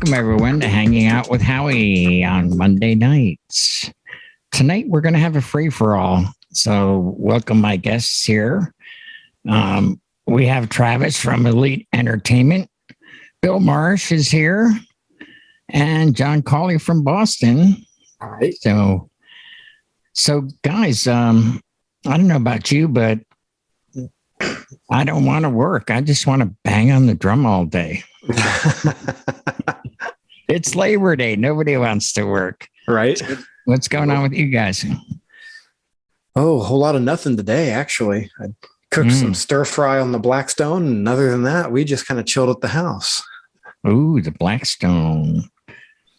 Welcome, everyone, to Hanging Out with Howie on Monday nights. Tonight, we're going to have a free-for-all. So welcome my guests here. We have Travis from Elite Entertainment. Bill Marsh is here. And John Cawley from Boston. All right. So guys, I don't know about you, but I don't want to work. I just want to bang on the drum all day. It's Labor Day. Nobody wants to work. Right. What's going on with you guys? Oh, a whole lot of nothing today, actually. I cooked some stir fry on the Blackstone, and other than that, we just kind of chilled at the house. Ooh, the Blackstone. A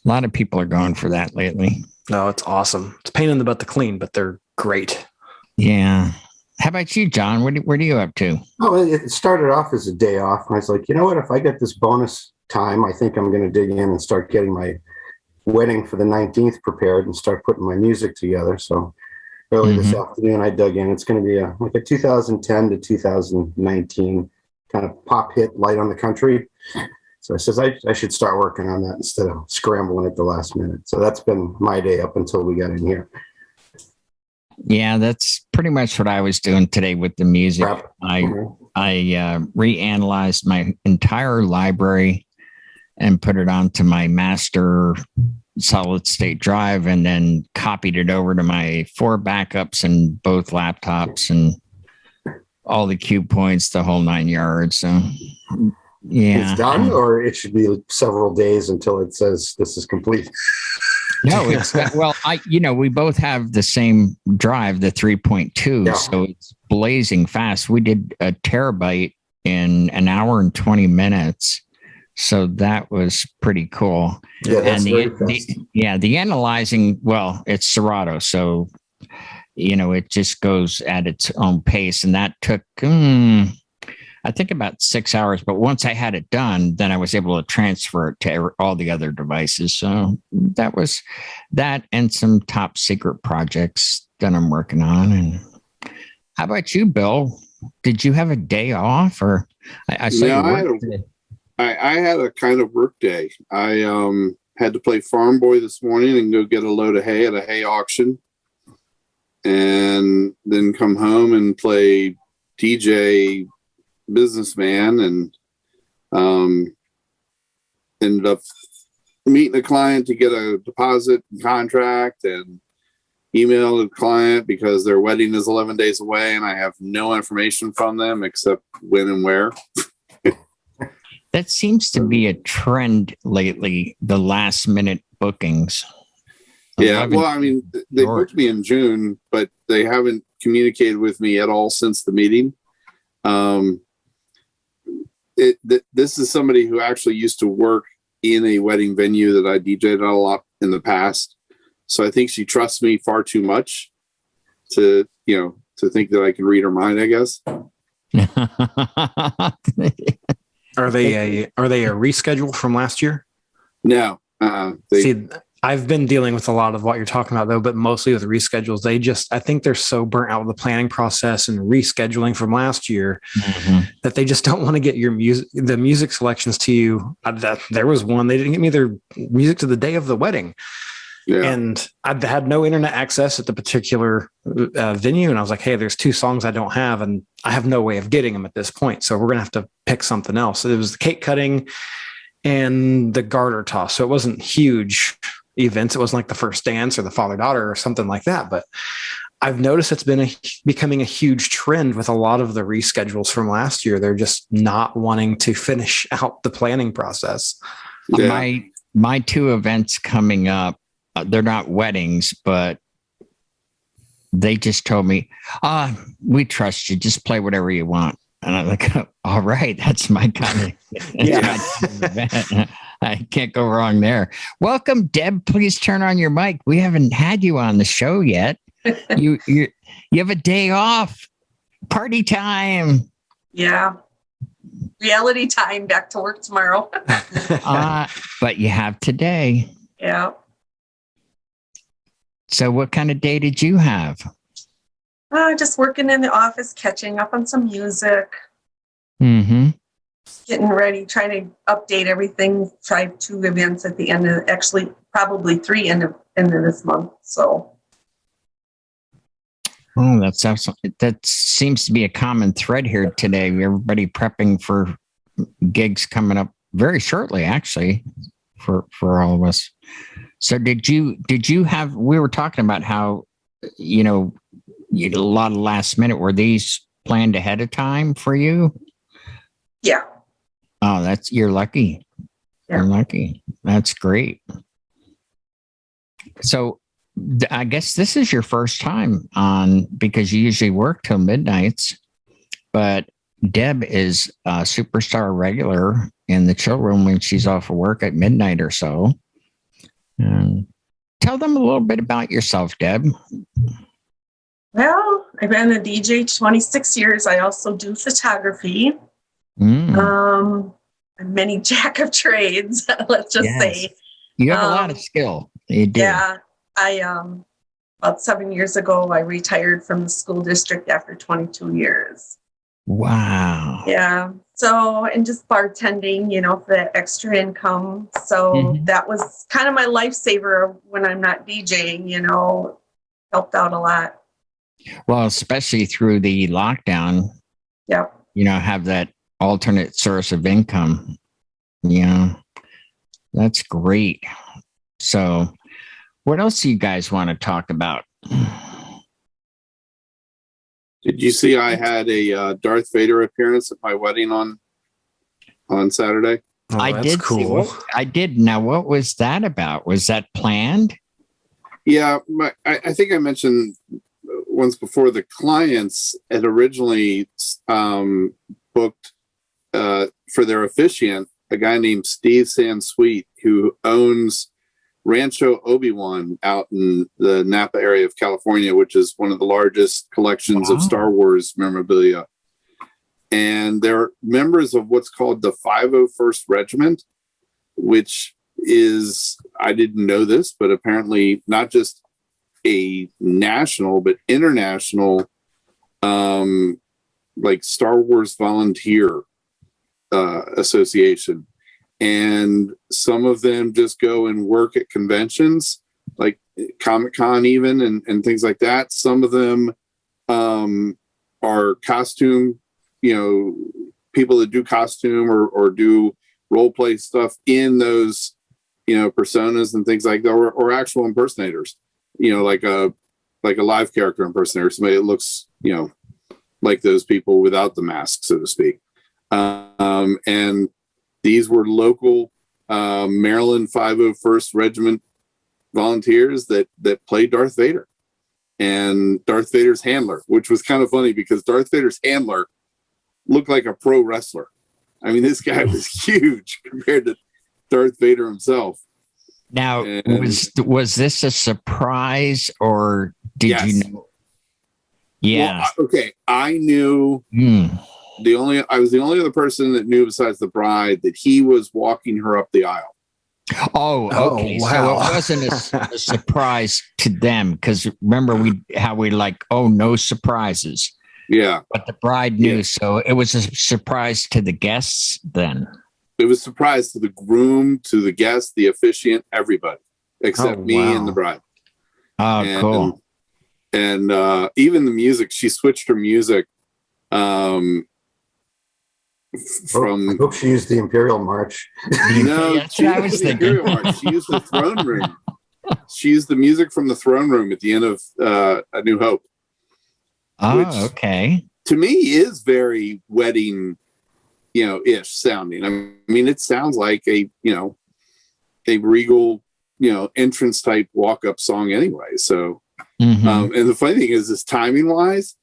lot of people are going for that lately. No, it's awesome. It's a pain in the butt to clean, but they're great. Yeah. How about you, John? What are you up to? Oh, it started off as a day off. I was like, you know what? If I get this bonus time, I think I'm going to dig in and start getting my wedding for the 19th prepared and start putting my music together. So early this afternoon, I dug in. It's going to be like a 2010 to 2019 kind of pop hit, light on the country. So I says I should start working on that instead of scrambling at the last minute. So that's been my day up until we got in here. Yeah, that's pretty much what I was doing today with the music. I reanalyzed my entire library and put it onto my master solid state drive and then copied it over to my 4 backups and both laptops and all the cue points, the whole 9 yards. So yeah. It's done, or it should be several days until it says this is complete. No, it's well, we both have the same drive, the 3.2, so it's blazing fast. We did a terabyte in an hour and 20 minutes. So that was pretty cool. Yeah, that's the analyzing, well, it's Serato, so it just goes at its own pace, and that took I think about 6 hours, but once I had it done, then I was able to transfer it to all the other devices. So that was that and some top secret projects that I'm working on. And how about you, Bill? Did you have a day off, or I had a kind of work day. I had to play farm boy this morning and go get a load of hay at a hay auction, and then come home and play DJ businessman, and ended up meeting a client to get a deposit contract and email the client because their wedding is 11 days away and I have no information from them except when and where. That seems to be a trend lately, the last minute bookings. Yeah, well, I mean, they booked me in June, but they haven't communicated with me at all since the meeting. This is somebody who actually used to work in a wedding venue that I DJ'd a lot in the past. So I think she trusts me far too much to think that I can read her mind, I guess. Are they a reschedule from last year? No. See, I've been dealing with a lot of what you're talking about, though, but mostly with reschedules. I think they're so burnt out with the planning process and rescheduling from last year that they just don't want to get the music selections to you. There was one, they didn't get me their music to the day of the wedding. Yeah. And I had no internet access at the particular venue. And I was like, hey, there's 2 songs I don't have, and I have no way of getting them at this point. So we're going to have to pick something else. So it was the cake cutting and the garter toss. So it wasn't huge events. It wasn't like the first dance or the father-daughter or something like that. But I've noticed it's been becoming a huge trend with a lot of the reschedules from last year. They're just not wanting to finish out the planning process. Yeah. My 2 events coming up, they're not weddings, but they just told me, we trust you. Just play whatever you want. And I'm like, all right, that's my kind of event. I can't go wrong there. Welcome, Deb. Please turn on your mic. We haven't had you on the show yet. You have a day off. Party time. Yeah. Reality time. Back to work tomorrow. But you have today. Yeah. So what kind of day did you have? Just working in the office, catching up on some music. Mm-hmm. getting ready, trying to update everything. Try 2 events at the end of, actually probably 3 end of this month. So. Oh, that's awesome. That seems to be a common thread here today. Everybody prepping for gigs coming up very shortly, actually, for all of us. So did you have, we were talking about how, you did a lot of last minute. Were these planned ahead of time for you? Yeah. Oh, you're lucky. Yeah. You're lucky. That's great. So I guess this is your first time on, because you usually work till midnights, but Deb is a superstar regular in the chill room when she's off of work at midnight or so. Tell them a little bit about yourself, Deb. Well, I've been a DJ 26 years. I also do photography. I'm many jack of trades, let's just say. You have a lot of skill. You do. Yeah. About 7 years ago, I retired from the school district after 22 years. Wow. Yeah. So, and just bartending, for that extra income. So that was kind of my lifesaver when I'm not DJing, helped out a lot. Well, especially through the lockdown. Yep. Have that alternate source of income. Yeah. That's great. So, what else do you guys want to talk about? Did you see I had a Darth Vader appearance at my wedding on Saturday? Oh, I that's did. cool. I did. Now, what was that about? Was that planned? Yeah, I think I mentioned once before, the clients had originally booked for their officiant a guy named Steve Sansweet, who owns Rancho Obi-Wan out in the Napa area of California, which is one of the largest collections of Star Wars memorabilia. And they're members of what's called the 501st Regiment, which is, I didn't know this, but apparently not just a national, but international, like Star Wars volunteer association. And some of them just go and work at conventions like Comic-Con even and things like that. Some of them are costume, people that do costume or do role play stuff in those, personas and things like that, or actual impersonators, like a live character impersonator, somebody that looks, like those people without the mask, so to speak. And these were local Maryland 501st Regiment volunteers that played Darth Vader and Darth Vader's handler, which was kind of funny because Darth Vader's handler looked like a pro wrestler. I mean, this guy was huge compared to Darth Vader himself. Now, was this a surprise or did you know? Yeah. Well, okay. I knew I was the only other person that knew besides the bride that he was walking her up the aisle. Oh, okay. Wow. So it wasn't a surprise to them because remember how we like, oh, no surprises. Yeah. But the bride knew, so it was a surprise to the guests then. It was a surprise to the groom, to the guest, the officiant, everybody, except me and the bride. Oh, cool. And even the music, she switched her music from. I hope she used the Imperial March. No, that's what I was thinking. Imperial March. She used the Throne Room. She used the music from the Throne Room at the end of A New Hope. Oh, which, okay. To me, is very wedding, ish sounding. I mean, it sounds like a regal, entrance type walk up song anyway. So, and the funny thing is timing wise,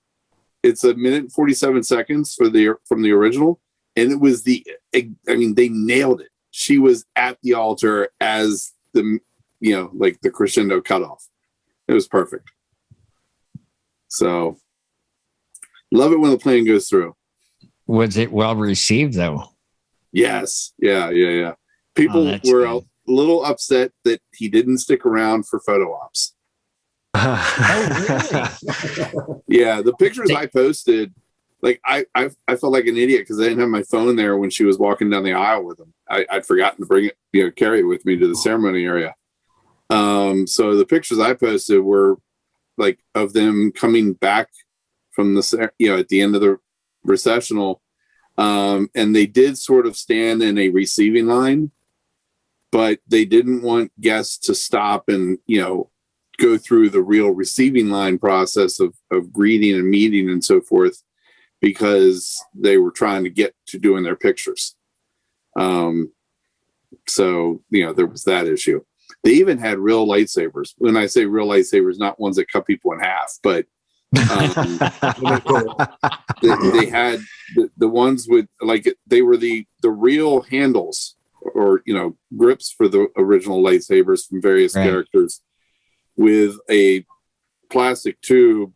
it's 1 minute and 47 seconds from the original. And it was they nailed it. She was at the altar as the, like the crescendo cutoff. It was perfect. So love it when the plan goes through. Was it well received though? Yes. Yeah. People were a little upset that he didn't stick around for photo ops. Oh, really? Yeah. The pictures I posted like I felt like an idiot because I didn't have my phone there when she was walking down the aisle with him. I'd forgotten to bring it, carry it with me to the ceremony area. So the pictures I posted were like of them coming back from the, at the end of the recessional. And they did sort of stand in a receiving line, but they didn't want guests to stop and, go through the real receiving line process of greeting and meeting and so forth, because they were trying to get to doing their pictures. So, there was that issue. They even had real lightsabers. When I say real lightsabers, not ones that cut people in half, but they had the ones with they were the real handles or, grips for the original lightsabers from various characters, with a plastic tube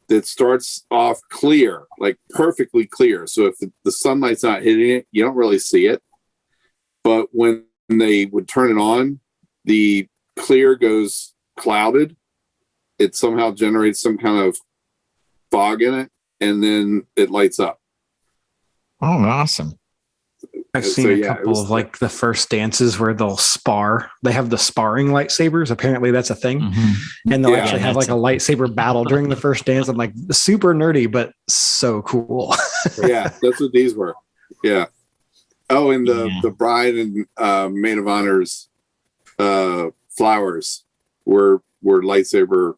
that starts off clear, like perfectly clear. So if the sunlight's not hitting it, you don't really see it. But when they would turn it on, the clear goes clouded. It somehow generates some kind of fog in it, and then it lights up. Oh, awesome. I've seen a couple of the first dances where they'll spar. They have the sparring lightsabers. Apparently that's a thing. Mm-hmm. And they'll actually have a lightsaber battle during the first dance. I'm like, super nerdy, but so cool. Yeah, that's what these were. Yeah. Oh, and the bride and maid of honor's flowers were lightsaber,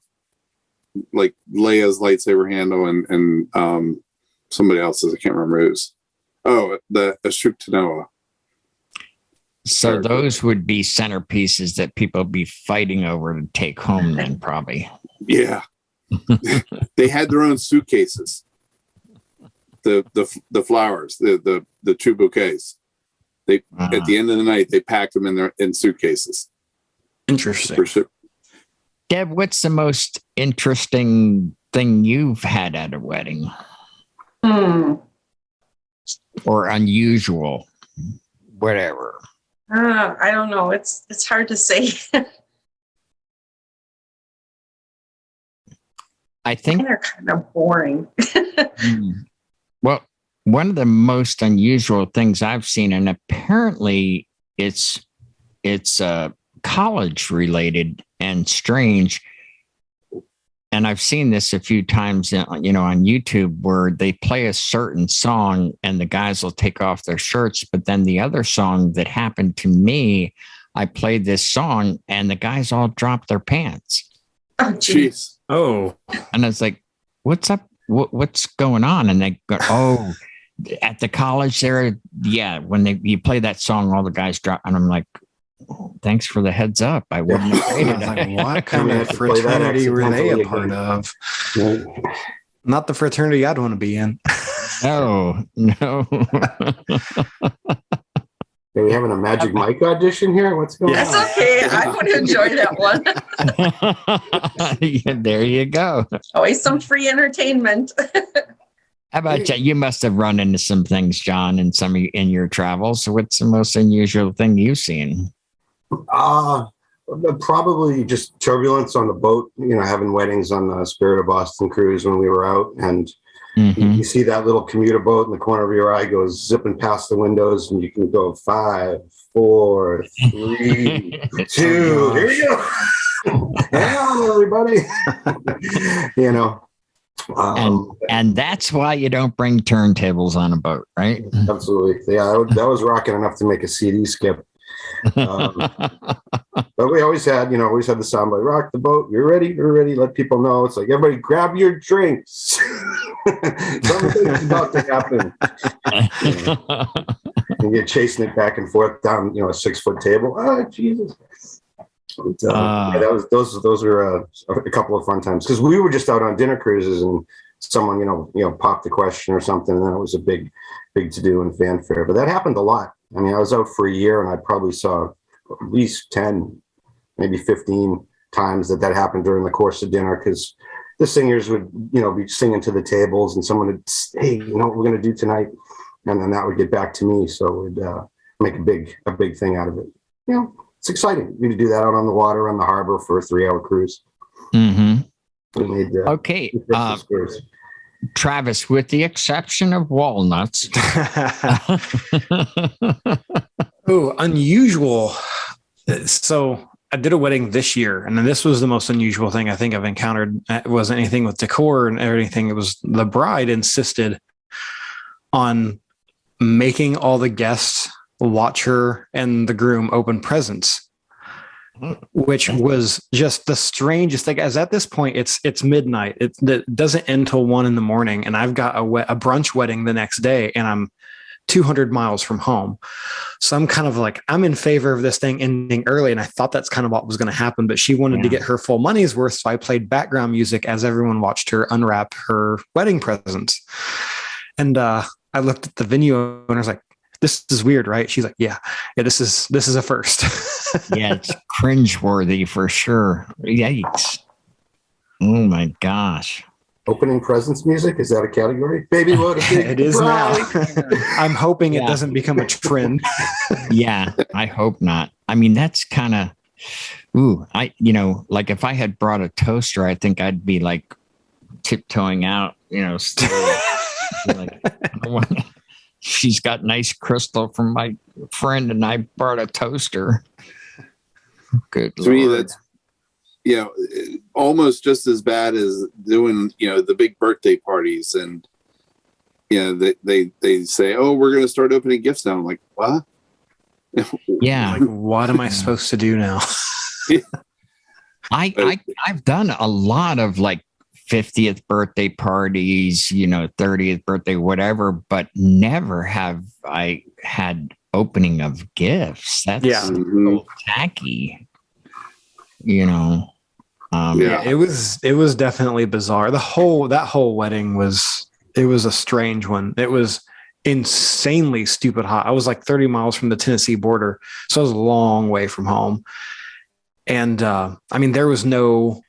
like Leia's lightsaber handle and somebody else's. I can't remember whose. Oh, the Ashok Tanoa. So those would be centerpieces that people be fighting over to take home then, probably. Yeah. They had their own suitcases. The flowers, the two bouquets. They at the end of the night they packed them in suitcases. Interesting. For sure. Deb, what's the most interesting thing you've had at a wedding? Or unusual, whatever. I don't know. It's hard to say. I think they're kind of boring. Well, one of the most unusual things I've seen, and apparently it's college related and strange. And I've seen this a few times, on YouTube, where they play a certain song and the guys will take off their shirts. But then the other song that happened to me, I played this song and the guys all dropped their pants. Oh, jeez. Oh. And I was like, what's up? What's going on? And they go, oh, at the college there. Yeah. When you play that song, all the guys drop. And I'm like, thanks for the heads up. I wouldn't have waited. Like, what kind of fraternity were they a part of? Not the fraternity I'd want to be in. No. Are we having a Magic Mike audition here? What's going on? That's okay. I would enjoy that one. Yeah, there you go. Always some free entertainment. How about you? You must have run into some things, John, in your travels. So what's the most unusual thing you've seen? Probably just turbulence on the boat, having weddings on the Spirit of Boston cruise when we were out. And you see that little commuter boat in the corner of your eye goes zipping past the windows, and you can go 5, 4, 3, 2. Here you go. Hang on, everybody. And that's why you don't bring turntables on a boat, right? Absolutely. Yeah, that was rocking enough to make a CD skip. But we always had the soundbite, rock the boat, you're ready, let people know. It's like, everybody grab your drinks. Something's about to happen. And you're chasing it back and forth down, a 6-foot table. Oh, Jesus. But, those were a couple of fun times, because we were just out on dinner cruises and someone, popped the question or something, and then it was a big to do and fanfare. But that happened a lot. I mean, I was out for a year and I probably saw at least 10, maybe 15 times that happened during the course of dinner, because the singers would, be singing to the tables and someone would say, hey, what we're going to do tonight? And then that would get back to me. So it would make a big thing out of it. It's exciting. We could do that out on the water, on the harbor for a 3-hour cruise. Mm-hmm. We made, okay. Travis, with the exception of walnuts. Oh, unusual. So I did a wedding this year, and this was the most unusual thing I think I've encountered. It wasn't anything with decor and everything. It was the bride insisted on making all the guests watch her and the groom open presents, which was just the strangest thing. As at this point, it's midnight. It doesn't end till 1 a.m, and I've got a brunch wedding the next day, and I'm 200 miles from home. So I'm kind of like, I'm in favor of this thing ending early. And I thought that's kind of what was going to happen, but she wanted to get her full money's worth. So I played background music as everyone watched her unwrap her wedding presents. And I looked at the venue and I was like, this is weird, right? She's like, yeah, this is a first. Yeah, it's cringeworthy for sure. Yikes. Oh my gosh. Opening presents music, is that a category? Baby, what a big it is bride. now. I'm hoping it doesn't become a trend. Yeah, I hope not. I mean, that's kind of, like if I had brought a toaster, I think I'd be like tiptoeing out, still, like, she's got nice crystal from my friend and I brought a toaster. Good To me, Lord. that's almost just as bad as doing the big birthday parties, and they say, oh, we're going to start opening gifts now. I'm like, what? Yeah. Like, what am I supposed to do now? I've done a lot of like 50th birthday parties, 30th birthday, whatever, but never have I had opening of gifts. That's so tacky, It was definitely bizarre. That whole wedding was a strange one. It was insanely stupid hot. I was like 30 miles from the Tennessee border, so I was a long way from home. And I mean, there was no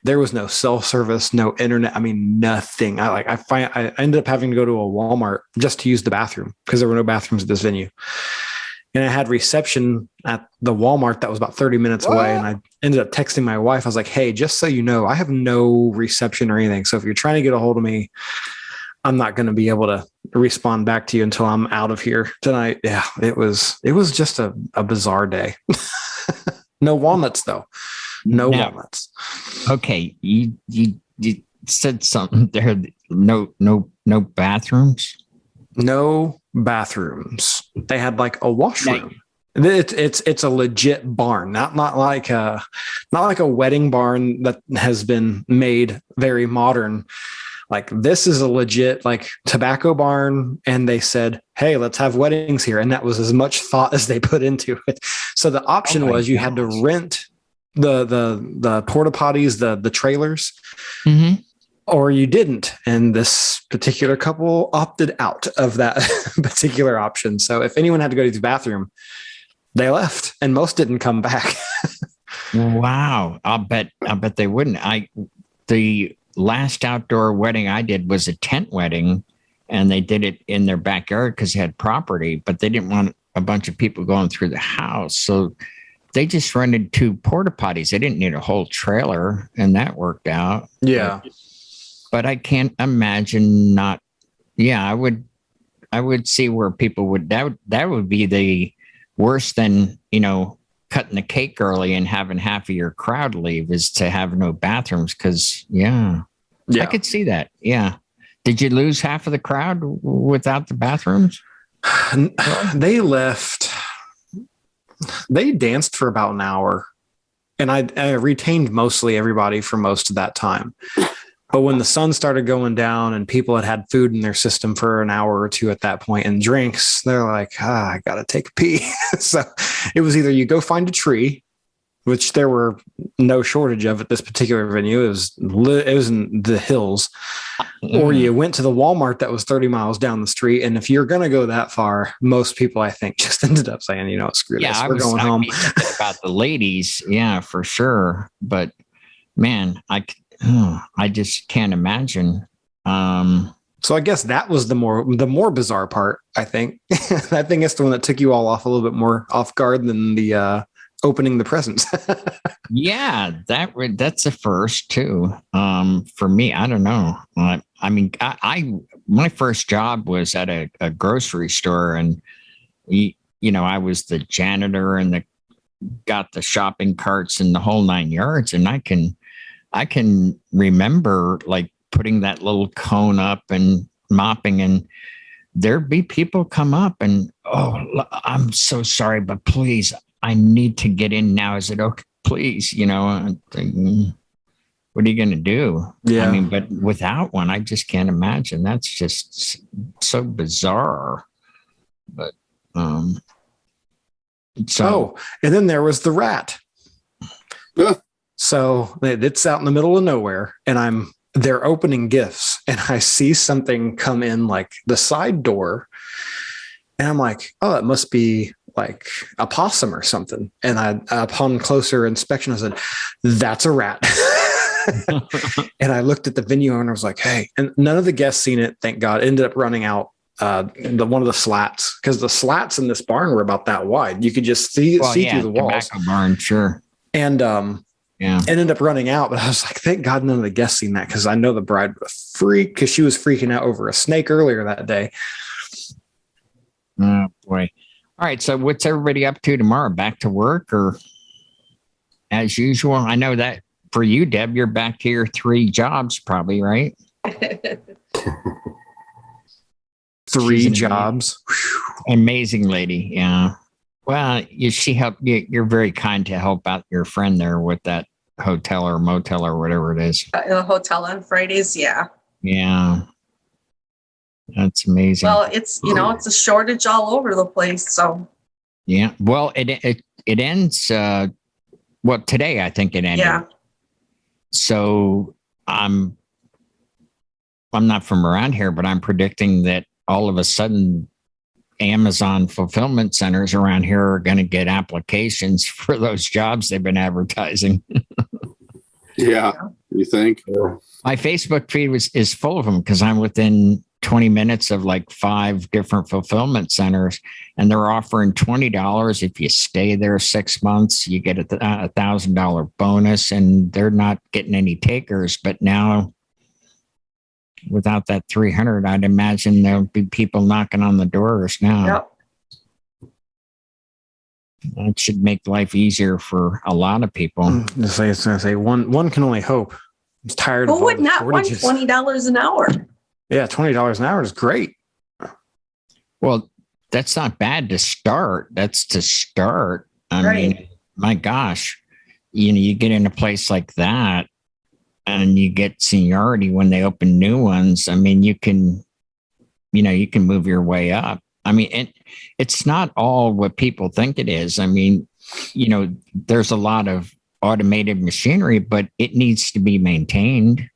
cell service, no internet. I mean, nothing. I ended up having to go to a Walmart just to use the bathroom because there were no bathrooms at this venue. And I had reception at the Walmart that was about 30 minutes away. And I ended up texting my wife. I was like, hey, just so you know, I have no reception or anything. So if you're trying to get a hold of me, I'm not going to be able to respond back to you until I'm out of here tonight. Yeah, it was just a bizarre day. No walnuts though. No walnuts. Okay. You said something there. No bathrooms. No bathrooms. They had like a washroom. It's a legit barn, not like a wedding barn that has been made very modern. Like, this is a legit like tobacco barn, and they said, hey, let's have weddings here, and that was as much thought as they put into it. So the option was you had to rent the porta potties, the trailers. Mm-hmm. Or you didn't. And this particular couple opted out of that particular option. So if anyone had to go to the bathroom, they left, and most didn't come back. Wow. I'll bet they wouldn't. The last outdoor wedding I did was a tent wedding, and they did it in their backyard because they had property, but they didn't want a bunch of people going through the house. So they just rented 2 porta potties. They didn't need a whole trailer, and that worked out. Yeah. But I can't imagine not. Yeah, I would see where people would, that would be the worse than, cutting the cake early and having half of your crowd leave, is to have no bathrooms. Cause I could see that. Yeah. Did you lose half of the crowd without the bathrooms? They left. They danced for about an hour, and I retained mostly everybody for most of that time. But when the sun started going down and people had food in their system for an hour or two at that point and drinks, they're like, I got to take a pee. So it was either you go find a tree, which there were no shortage of at this particular venue. It was in the hills, or you went to the Walmart that was 30 miles down the street. And if you're going to go that far, most people, I think, just ended up saying, screw this. We're going home. About the ladies. Yeah, for sure. But man, I just can't imagine. So I guess that was the more bizarre part, I think. I think it's the one that took you all off a little bit more off guard than the opening the presents. Yeah, that's a first too. For me, I don't know. I mean, my first job was at a grocery store, and I was the janitor and got the shopping carts and the whole 9 yards. And I can remember like putting that little cone up and mopping, and there'd be people come up and, oh, I'm so sorry, but please, I need to get in now. Is it okay? Please, what are you going to do? Yeah. I mean, but without one, I just can't imagine. That's just so bizarre. But, and then there was the rat. Yeah. So it's out in the middle of nowhere, and they're opening gifts, and I see something come in like the side door, and I'm like, oh, it must be like a possum or something. And upon closer inspection, I said, that's a rat. And I looked at the venue owner, was like, hey, and none of the guests seen it. Thank God. Ended up running out one of the slats, because the slats in this barn were about that wide. You could just see through the walls. Tobacco barn, sure. And ended up running out, but I was like, thank God none of the guests seen that, because I know the bride would freak, because she was freaking out over a snake earlier that day. Oh boy. All right. So what's everybody up to tomorrow? Back to work or as usual? I know that for you, Deb, you're back to your 3 jobs probably, right? 3 jobs. Amazing lady. Yeah. Well, she helped you. You're very kind to help out your friend there with that hotel or motel or whatever it is. A hotel on Fridays. Yeah. Yeah. That's amazing. Well, it's a shortage all over the place. So. Yeah. Well, it ends. Today I think it ended. Yeah. So I'm not from around here, but I'm predicting that all of a sudden Amazon fulfillment centers around here are going to get applications for those jobs they've been advertising. Yeah, you think? My Facebook feed is full of them, because I'm within 20 minutes of like 5 different fulfillment centers, and they're offering $20 if you stay there 6 months. You get a $1,000 bonus, and they're not getting any takers. But now, without that 300, I'd imagine there'll be people knocking on the doors now. Yep. That should make life easier for a lot of people. One can only hope. I'm tired Who of all would the not want shortages. $20 an hour? Yeah, $20 an hour is great. Well, that's not bad to start. That's to start. I mean, my gosh, you get in a place like that and you get seniority when they open new ones. I mean, you can move your way up. I mean, it's not all what people think it is. I mean, there's a lot of automated machinery, but it needs to be maintained.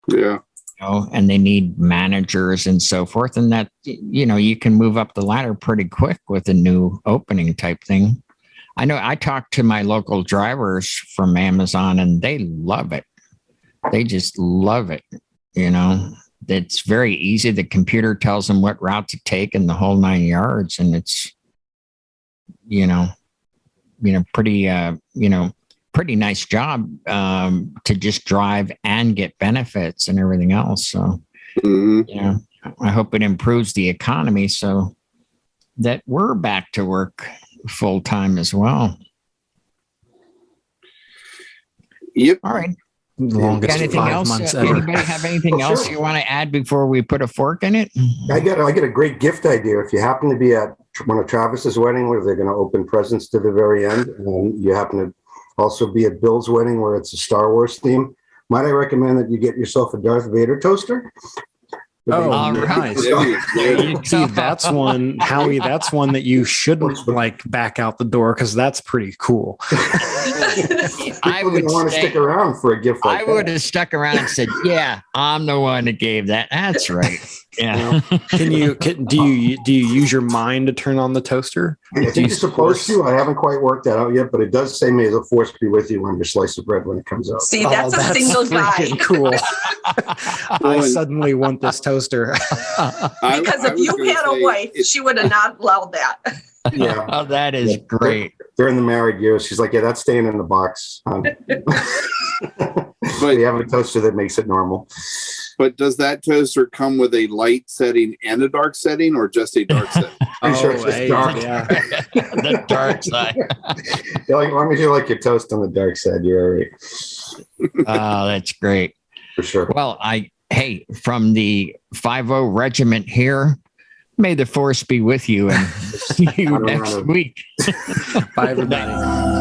Yeah. And they need managers and so forth. And that, you can move up the ladder pretty quick with a new opening type thing. I know I talked to my local drivers from Amazon, and they love it. They just love it. It's very easy. The computer tells them what route to take and the whole 9 yards. And it's, pretty nice job to just drive and get benefits and everything else. So, I hope it improves the economy so that we're back to work full time as well. Yep. All right. Longest anything 5 else? months ever. Anybody have anything else Sure. you want to add before we put a fork in it? I get a great gift idea. If you happen to be at one of Travis's wedding where they're going to open presents to the very end, and you happen to also be at Bill's wedding where it's a Star Wars theme, might I recommend that you get yourself a Darth Vader toaster? Oh, All right. nice. See, that's one, Howie, that's one that you shouldn't back out the door, because that's pretty cool. I People would didn't want to stick around for a gift like that. I would have stuck around and said, yeah, I'm the one that gave that. That's right. Yeah. Do you use your mind to turn on the toaster? I think you're supposed to. I haven't quite worked that out yet, but it does say, may the force be with you on your slice of bread when it comes out. See, that's a single guy. freaking cool. I suddenly want this toaster. Because if you had a wife, she would have not allowed that. Yeah. Oh, that is great. During the married years, she's like, yeah, that's staying in the box. We have a toaster that makes it normal. But does that toaster come with a light setting and a dark setting, or just a dark setting? Pretty sure it's just dark. Yeah. The dark side. Yeah, like, as long as you like your toast on the dark side, you're all right. Oh, that's great. For sure. Well, hey, from the 5-0 regiment here, may the force be with you and see you next week. Bye, everybody.